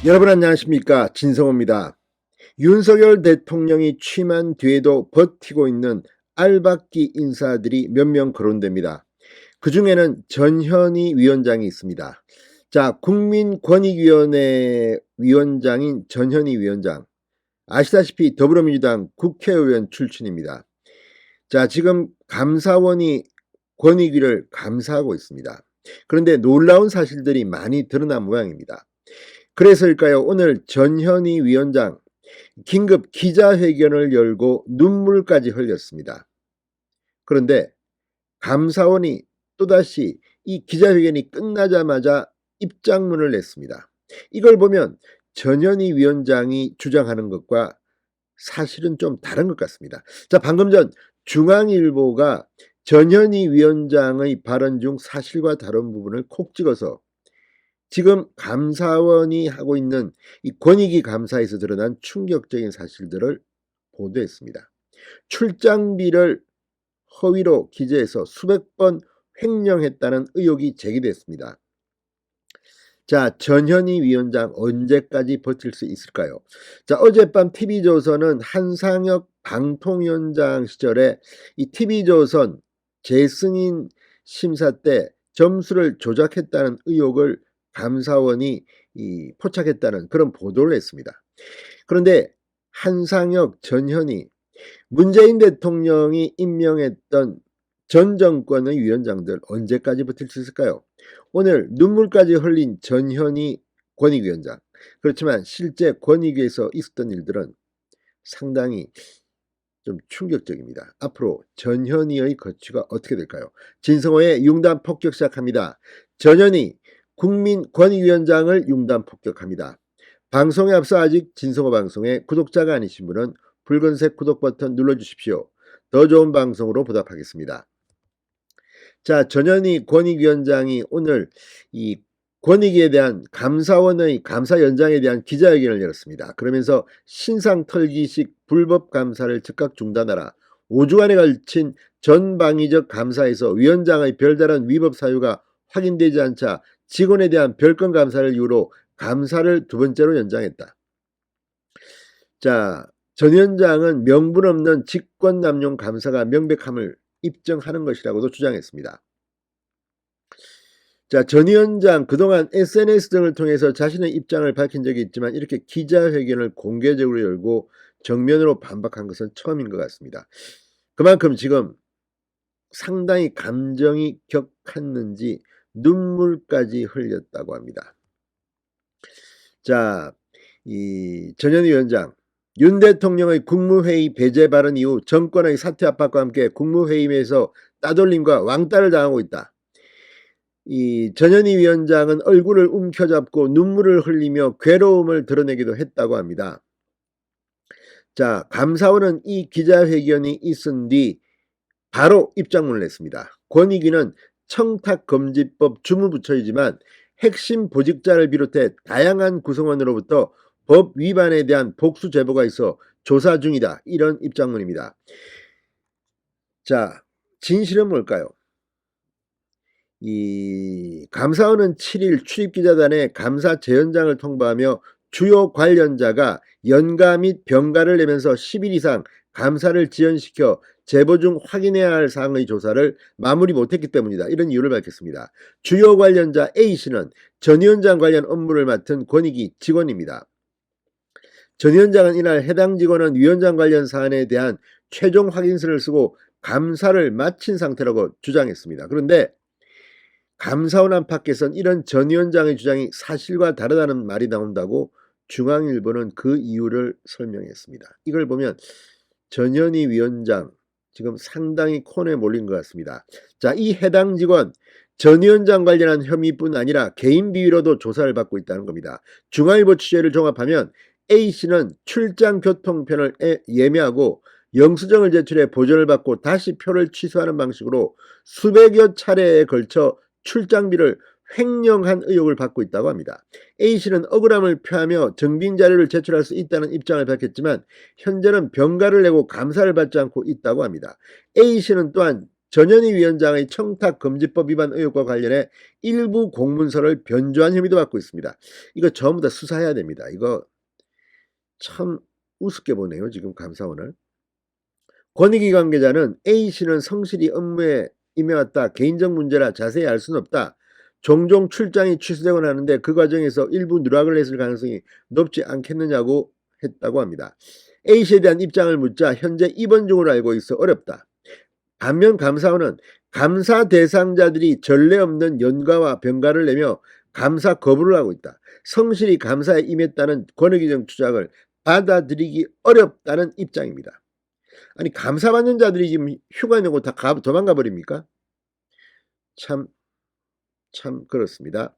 여러분 안녕하십니까, 진성호입니다. 윤석열 대통령이 취임한 뒤에도 버티고 있는 알박기 인사들이 몇 명 거론됩니다. 그 중에는 전현희 위원장이 있습니다. 자, 국민권익위원회 위원장인 전현희 위원장, 아시다시피 더불어민주당 국회의원 출신입니다. 자, 지금 감사원이 권익위를 감사하고 있습니다. 그런데 놀라운 사실들이 많이 드러난 모양입니다. 그래서일까요? 오늘 전현희 위원장 긴급 기자회견을 열고 눈물까지 흘렸습니다. 그런데 감사원이 또다시 이 기자회견이 끝나자마자 입장문을 냈습니다. 이걸 보면 전현희 위원장이 주장하는 것과 사실은 좀 다른 것 같습니다. 자, 방금 전 중앙일보가 전현희 위원장의 발언 중 사실과 다른 부분을 콕 찍어서 지금 감사원이 하고 있는 이 권익위 감사에서 드러난 충격적인 사실들을 보도했습니다. 출장비를 허위로 기재해서 수백 번 횡령했다는 의혹이 제기됐습니다. 자, 전현희 위원장 언제까지 버틸 수 있을까요? 자, 어젯밤 TV조선은 한상혁 방통위원장 시절에 이 TV조선 재승인 심사 때 점수를 조작했다는 의혹을 감사원이 포착했다는 그런 보도를 했습니다. 그런데 한상혁, 전현희, 문재인 대통령이 임명했던 전 정권의 위원장들 언제까지 버틸 수 있을까요? 오늘 눈물까지 흘린 전현희 권익위원장. 그렇지만 실제 권익위에서 있었던 일들은 상당히 좀 충격적입니다. 앞으로 전현희의 거취가 어떻게 될까요? 진성호의 융단 폭격 시작합니다. 전현희 국민권익위원장을 융단 폭격합니다. 방송에 앞서 아직 진성호 방송에 구독자가 아니신 분은 붉은색 구독 버튼 눌러주십시오. 더 좋은 방송으로 보답하겠습니다. 자, 전현희 권익위원장이 오늘 이 권익위에 대한 감사원의 감사 연장에 대한 기자회견을 열었습니다. 그러면서 신상털기식 불법 감사를 즉각 중단하라. 5주간에 걸친 전방위적 감사에서 위원장의 별다른 위법 사유가 확인되지 않자 직원에 대한 별건 감사를 이유로 감사를 두 번째로 연장했다. 자, 전 위원장은 명분 없는 직권남용 감사가 명백함을 입증하는 것이라고도 주장했습니다. 자, 전 위원장 그동안 SNS 등을 통해서 자신의 입장을 밝힌 적이 있지만 이렇게 기자회견을 공개적으로 열고 정면으로 반박한 것은 처음인 것 같습니다. 그만큼 지금 상당히 감정이 격했는지 눈물까지 흘렸다고 합니다. 자, 이 전현희 위원장, 윤 대통령의 국무회의 배제 발언 이후 정권의 사퇴 압박과 함께 국무회의에서 따돌림과 왕따를 당하고 있다. 이 전현희 위원장은 얼굴을 움켜잡고 눈물을 흘리며 괴로움을 드러내기도 했다고 합니다. 자, 감사원은 이 기자회견이 있은 뒤 바로 입장문을 냈습니다. 권익위는 청탁금지법 주무부처이지만 핵심 보직자를 비롯해 다양한 구성원으로부터 법 위반에 대한 복수 제보가 있어 조사 중이다. 이런 입장문입니다. 자, 진실은 뭘까요? 이 감사원은 7일 출입기자단에 감사 재연장을 통보하며 주요 관련자가 연가 및 병가를 내면서 10일 이상 감사를 지연시켜 제보 중 확인해야 할 사항의 조사를 마무리 못했기 때문이다. 이런 이유를 밝혔습니다. 주요 관련자 A씨는 전 위원장 관련 업무를 맡은 권익위 직원입니다. 전 위원장은 이날 해당 직원은 위원장 관련 사안에 대한 최종 확인서를 쓰고 감사를 마친 상태라고 주장했습니다. 그런데 감사원 안팎에선 이런 전 위원장의 주장이 사실과 다르다는 말이 나온다고 중앙일보는 그 이유를 설명했습니다. 이걸 보면 전현희 위원장 지금 상당히 콘에 몰린 것 같습니다. 자, 이 해당 직원 전 위원장 관련한 혐의뿐 아니라 개인 비위로도 조사를 받고 있다는 겁니다. 중앙일보 취재를 종합하면 A씨는 출장 교통편을 예매하고 영수증을 제출해 보전을 받고 다시 표를 취소하는 방식으로 수백여 차례에 걸쳐 출장비를 횡령한 의혹을 받고 있다고 합니다. A씨는 억울함을 표하며 증빙 자료를 제출할 수 있다는 입장을 밝혔지만 현재는 병가를 내고 감사를 받지 않고 있다고 합니다. A씨는 또한 전현희 위원장의 청탁금지법 위반 의혹과 관련해 일부 공문서를 변조한 혐의도 받고 있습니다. 이거 전부 다 수사해야 됩니다. 이거 참 우습게 보네요. 지금 감사원을. 권익위 관계자는 A씨는 성실히 업무에 임해왔다. 개인적 문제라 자세히 알 수는 없다. 종종 출장이 취소되곤 하는데 그 과정에서 일부 누락을 했을 가능성이 높지 않겠느냐고 했다고 합니다. A씨에 대한 입장을 묻자 현재 입원 중으로 알고 있어 어렵다. 반면 감사원은 감사 대상자들이 전례 없는 연가와 병가를 내며 감사 거부를 하고 있다. 성실히 감사에 임했다는 권익위정 주장을 받아들이기 어렵다는 입장입니다. 아니 감사받는 자들이 지금 휴가 내고 다 도망가 버립니까? 참 그렇습니다.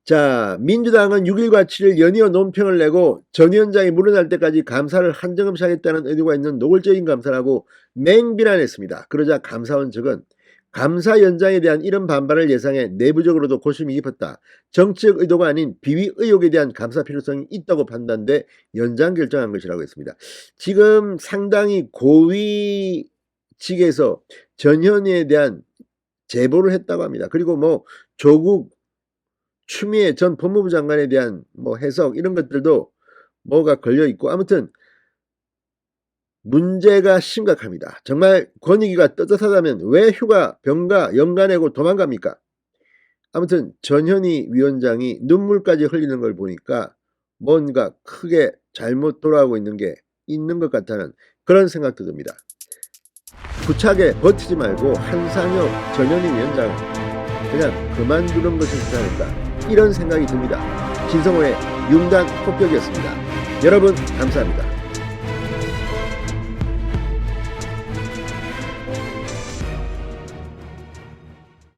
자, 민주당은 6일과 7일 연이어 논평을 내고 전 위원장이 물러날 때까지 감사를 한정없이 하겠다는 의도가 있는 노골적인 감사라고 맹비난했습니다. 그러자 감사원 측은 감사 연장에 대한 이런 반발을 예상해 내부적으로도 고심이 깊었다. 정치적 의도가 아닌 비위 의혹에 대한 감사 필요성이 있다고 판단돼 연장 결정한 것이라고 했습니다. 지금 상당히 고위직에서 전현희에 대한 제보를 했다고 합니다. 그리고 뭐 조국 추미애 전 법무부 장관에 대한 뭐 해석 이런 것들도 뭐가 걸려 있고 아무튼 문제가 심각합니다. 정말 권익위가 떳떳하다면 왜 휴가, 병가, 연가 내고 도망갑니까? 아무튼 전현희 위원장이 눈물까지 흘리는 걸 보니까 뭔가 크게 잘못 돌아가고 있는 게 있는 것 같다는 그런 생각도 듭니다. 구차하게 버티지 말고 한상혁 전현희 위원장 그냥 그만두는 것이 좋지 않을까 이런 생각이 듭니다. 진성호의 융단 폭격이었습니다. 여러분 감사합니다.